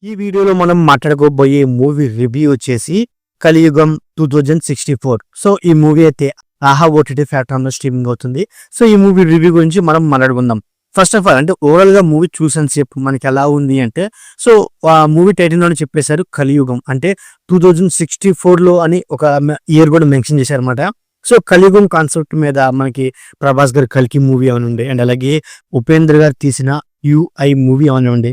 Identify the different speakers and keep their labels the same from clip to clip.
Speaker 1: ఈ వీడియోలో మనం మాట్లాడుకోబోయే మూవీ రివ్యూ వచ్చేసి కలియుగం 2064. సో ఈ మూవీ అయితే ఆహా ఓటీటీ ప్లాట్ఫామ్ లో స్ట్రీమింగ్ అవుతుంది. సో ఈ మూవీ రివ్యూ గురించి మనం మాట్లాడుకుందాం. ఫస్ట్ ఆఫ్ ఆల్ అంటే ఓవరాల్ గా మూవీ చూసాను సేపు మనకి ఎలా ఉంది అంటే, సో ఆ మూవీ టైటిల్ లోనే చెప్పేశారు కలియుగం అంటే 2064 లో అని ఒక ఇయర్ కూడా మెన్షన్ చేశారు అనమాట. సో కలియుగం కాన్సెప్ట్ మీద మనకి ప్రభాస్ గారు కల్కి మూవీ అవనండి, అండ్ అలాగే ఉపేంద్ర గారు తీసిన యుఐ మూవీ అవనండి.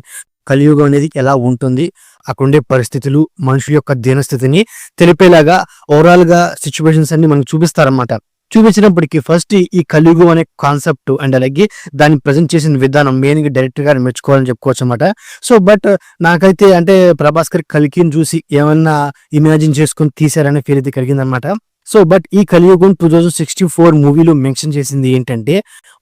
Speaker 1: కలియుగం అనేది ఎలా ఉంటుంది, అక్కడుండే పరిస్థితులు, మనుషుల యొక్క దీనస్థితిని తెలిపేలాగా ఓవరాల్ గా సిచ్యువేషన్స్ అన్ని మనకు చూపిస్తారన్నమాట. చూపించినప్పటికీ ఫస్ట్ ఈ కలియుగం అనే కాన్సెప్ట్ అండ్ అలాగే దాన్ని ప్రజెంట్ చేసిన విధానం మెయిన్ గా డైరెక్టర్ గారు మెచ్చుకోవాలని చెప్పుకోవచ్చు అనమాట. సో బట్ నాకైతే అంటే ప్రభాస్ గారి కల్కిని చూసి ఏమన్నా ఇమాజిన్ చేసుకుని తీసారనే ఫీల్ అయితే కలిగిందనమాట. సో బట్ ఈ కలియుగం 2064 మూవీలో మెన్షన్ చేసింది ఏంటంటే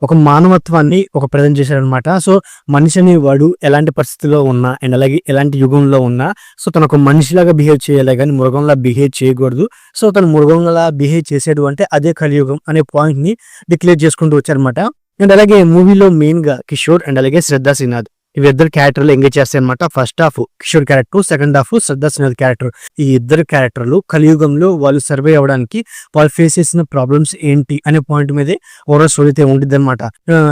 Speaker 1: ఒక మానవత్వాన్ని ఒక ప్రజెంట్ చేశారనమాట. సో మనిషి అనేవాడు ఎలాంటి పరిస్థితిలో ఉన్నా అండ్ అలాగే ఎలాంటి యుగంలో ఉన్నా సో తను ఒక మనిషిలాగా బిహేవ్ చేయాలి కానీ మృగంలా బిహేవ్ చేయకూడదు. సో తను మృగంలా బిహేవ్ చేసాడు అంటే అదే కలియుగం అనే పాయింట్ ని డిక్లేర్ చేసుకుంటూ వచ్చారనమాట. అండ్ అలాగే మూవీలో మెయిన్ గా కిషోర్ అండ్ అలాగే శ్రద్ధా శ్రీనాథ్ ఇద్దరు క్యారెక్టర్లు ఎంగేజ్ చేస్తాయి అనమాట. First half Kishore character, second half Shraddha Srinath character. ఈ ఇద్దరు క్యారెక్టర్లు కలియుగంలో వాళ్ళు సర్వే అవ్వడానికి వాళ్ళు ఫేస్ చేసిన ప్రాబ్లమ్స్ ఏంటి అనే పాయింట్ మీదే ఓవరాల్ స్టోరీ అయితే ఉంటుంది అనమాట.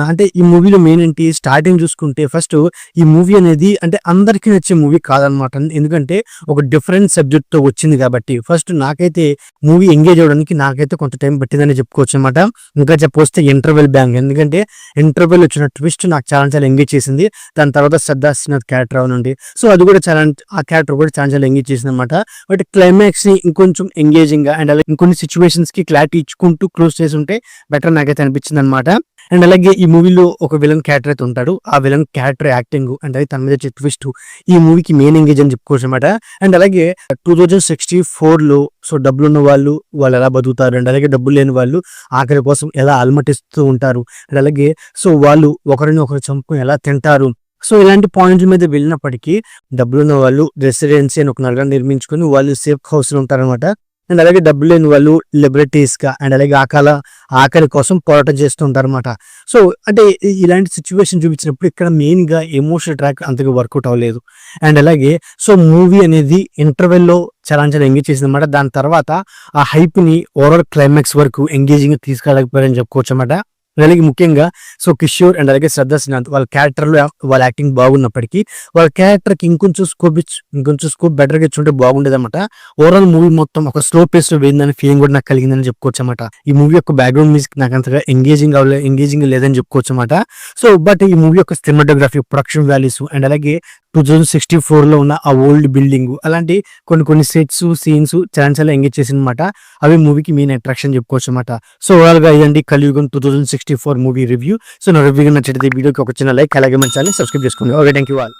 Speaker 1: అంటే ఈ మూవీలో మెయిన్ ఏంటి, స్టార్టింగ్ చూసుకుంటే ఫస్ట్ ఈ మూవీ అనేది అంటే అందరికీ నచ్చే మూవీ కాదనమాట. ఎందుకంటే ఒక డిఫరెంట్ సబ్జెక్ట్ తో వచ్చింది కాబట్టి ఫస్ట్ నాకైతే మూవీ ఎంగేజ్ అవ్వడానికి నాకైతే కొంత టైం పట్టిందని చెప్పుకోవచ్చు అనమాట. ఇంకా చెప్పొస్తే ఇంటర్వెల్ బ్యాంక్, ఎందుకంటే ఇంటర్వెల్ వచ్చిన ట్విస్ట్ నాకు చాలా చాలా ఎంగేజ్ చేసింది. దాని తర్వాత శ్రద్ధా శ్రీనాథ్ క్యారెక్టర్ అవునండి. సో అది కూడా చాలా, ఆ క్యారెక్టర్ కూడా చాలా చాలా ఎంగేజ్ చేసింది అనమాట. బట్ క్లైమాక్స్ ని ఇంకొంచెం ఎంగేజింగ్ గా అండ్ అలాగే ఇంకొన్ని సిచ్యువేషన్స్ కి క్లారిటీ ఇచ్చుకుంటూ క్లోజ్ చేసి ఉంటే బెటర్ నాకైతే అనిపించింది అనమాట. అండ్ అలాగే ఈ మూవీలో ఒక విలన్ క్యారెక్టర్ అయితే ఉంటాడు. ఆ విలన్ క్యారెక్టర్ యాక్టింగ్ అండ్ అలాగే తన మీద ట్విస్ట్ ఈ మూవీకి మెయిన్ ఎంగేజ్ అని చెప్పుకోవచ్చు అనమాట. అండ్ అలాగే 2064 లో సో డబ్బులు ఉన్న వాళ్ళు ఎలా బతుకుతారు అండ్ అలాగే డబ్బులు లేని వాళ్ళు ఆఖరి కోసం ఎలా అలమటిస్తూ ఉంటారు అండ్ అలాగే సో వాళ్ళు ఒకరిని ఒకరు చంపుకొని ఎలా తింటారు. సో ఇలాంటి పాయింట్ల మీద వెళ్ళినప్పటికీ డబ్బులు ఉన్న వాళ్ళు రెసిడెన్సీ అని ఒక నగరం నిర్మించుకొని వాళ్ళు సేఫ్ హౌస్ లో ఉంటారనమాట. అండ్ అలాగే డబ్బులు లేని వాళ్ళు లిబర్టీస్ గా అండ్ అలాగే ఆకలి కోసం పోరాటం చేస్తూ ఉంటారు అనమాట. సో అంటే ఇలాంటి సిచ్యువేషన్ చూపించినప్పుడు ఇక్కడ మెయిన్ గా ఎమోషనల్ ట్రాక్ అంతగా వర్కౌట్ అవ్వలేదు. అండ్ అలాగే సో మూవీ అనేది ఇంటర్వెల్ లో చాలా చాలా ఎంగేజ్ చేసింది అనమాట. దాని తర్వాత ఆ హైప్ ని ఓవరాల్ క్లైమాక్స్ వరకు ఎంగేజింగ్ తీసుకెళ్ళకపోయారని చెప్పుకోవచ్చు అనమాట. అలాగే ముఖ్యంగా సో కిషోర్ అండ్ అలాగే శ్రద్ధా శ్రీనాథ్ వాళ్ళ క్యారెక్టర్ లో వాళ్ళ యాక్టింగ్ బాగున్నప్పటికీ వాళ్ళ క్యారెక్టర్ కి ఇంకొంచెం స్కోప్ బెటర్ గా ఇచ్చుంటే బాగుండేది అనమాట. ఓవరాల్ మూవీ మొత్తం ఒక స్లో పేస్ లో పోయిందని ఫీలింగ్ కూడా నాకు కలిగిందని చెప్పుకోవచ్చు అనమాట. ఈ మూవీ యొక్క బ్యాక్గ్రౌండ్ మ్యూజిక్ నాకు అంతగా ఎంగేజింగ్ లేదని చెప్పుకోవచ్చు అనమాట. సో బట్ ఈ మూవీ యొక్క సినిమాటోగ్రఫీ, ప్రొడక్షన్ వాల్యూస్ అండ్ అలాగే 2064 లో ఉన్న ఆ ఓల్డ్ బిల్డింగ్ అలాంటి కొన్ని సెట్స్ సీన్స్ చాలా చాలా ఎంగేజ్ చేసిందన్నమాట. అవి మూవీకి మెయిన్ అట్రాక్షన్ చెప్పుకోవచ్చు అనమాట. సో ఓవరాల్ గా ఇదండి కలియుగం 2064 మూవీ రివ్యూ. సో నా రివ్యూ నచ్చితే వీడియోకి ఒక చిన్న లైక్ అలాగే మన ఛానల్ సబ్స్క్రైబ్ చేసుకోండి. Okay, thank you all.